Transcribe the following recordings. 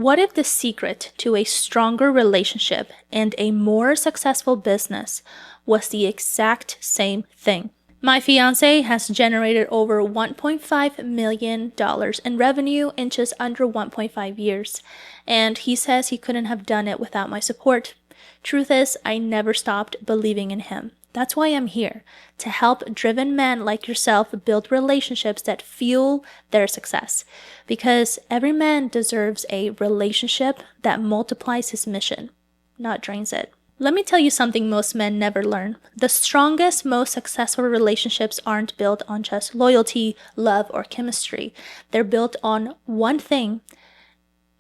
What if the secret to a stronger relationship and a more successful business was the exact same thing? My fiance has generated over $1.5 million in revenue in just under 1.5 years, and he says he couldn't have done it without my support. Truth is, I never stopped believing in him. That's why I'm here, to help driven men like yourself build relationships that fuel their success. Because every man deserves a relationship that multiplies his mission, not drains it. Let me tell you something most men never learn. The strongest, most successful relationships aren't built on just loyalty, love, or chemistry. They're built on one thing: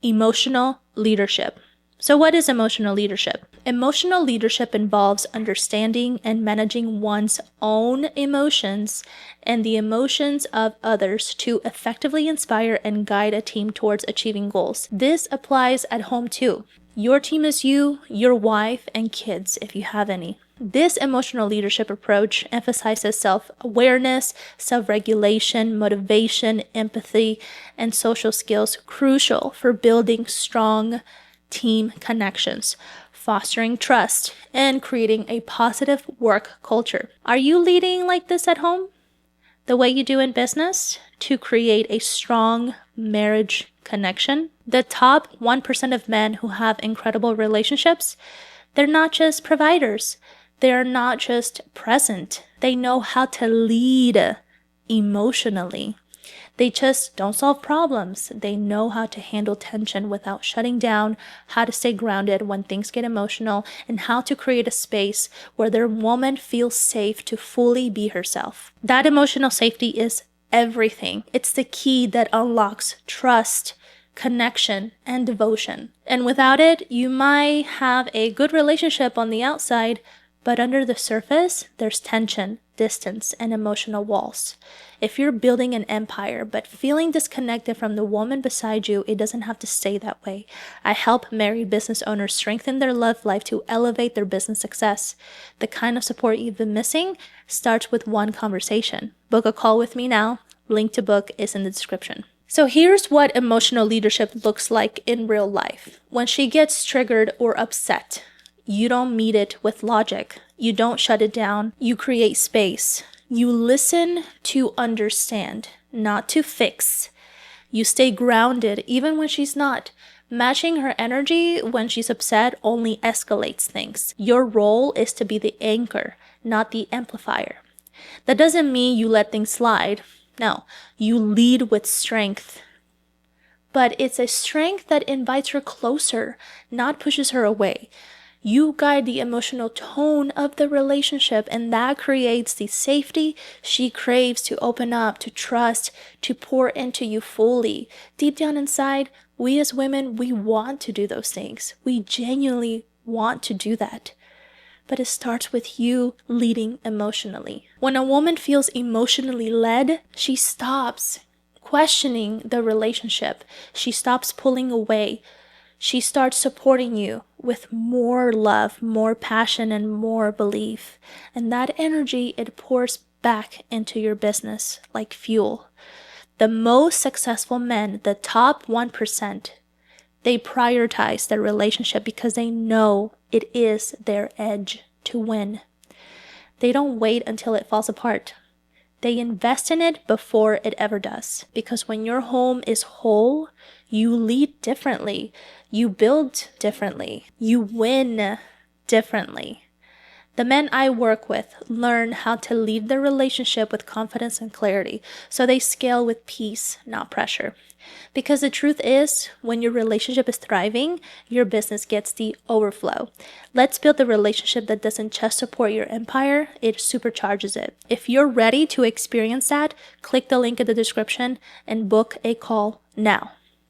emotional leadership. So what is emotional leadership? Emotional leadership involves understanding and managing one's own emotions and the emotions of others to effectively inspire and guide a team towards achieving goals. This applies at home too. Your team is you, your wife, and kids if you have any. This emotional leadership approach emphasizes self-awareness, self-regulation, motivation, empathy, and social skills crucial for building strong team connections, fostering trust, and creating a positive work culture. Are you leading like this at home? The way you do in business to create a strong marriage connection? The top 1% of men who have incredible relationships, they're not just providers. They're not just present. They know how to lead emotionally. They just don't solve problems. They know how to handle tension without shutting down, how to stay grounded when things get emotional, and how to create a space where their woman feels safe to fully be herself. That emotional safety is everything. It's the key that unlocks trust, connection, and devotion. And without it, you might have a good relationship on the outside, but under the surface, there's tension, distance, and emotional walls. If you're building an empire but feeling disconnected from the woman beside you, it doesn't have to stay that way. I help married business owners strengthen their love life to elevate their business success. The kind of support you've been missing starts with one conversation. Book a call with me now. Link to book is in the description. So here's what emotional leadership looks like in real life. When she gets triggered or upset, you don't meet it with logic. You don't shut it down. You create space. You listen to understand, not to fix. You stay grounded even when she's not. Matching her energy when she's upset only escalates things. Your role is to be the anchor, not the amplifier. That doesn't mean you let things slide. No, you lead with strength. But it's a strength that invites her closer, not pushes her away. You guide the emotional tone of the relationship, and that creates the safety she craves to open up, to trust, to pour into you fully. Deep down inside, we as women, we want to do those things. We genuinely want to do that. But it starts with you leading emotionally. When a woman feels emotionally led, she stops questioning the relationship. She stops pulling away. She starts supporting you with more love, more passion, and more belief. And that energy, it pours back into your business like fuel. The most successful men, the top 1%, they prioritize their relationship because they know it is their edge to win. They don't wait until it falls apart. They invest in it before it ever does. Because when your home is whole, you lead differently. You build differently. You win differently. The men I work with learn how to lead their relationship with confidence and clarity, so they scale with peace, not pressure. Because the truth is, when your relationship is thriving, your business gets the overflow. Let's build a relationship that doesn't just support your empire, it supercharges it. If you're ready to experience that, click the link in the description and book a call now.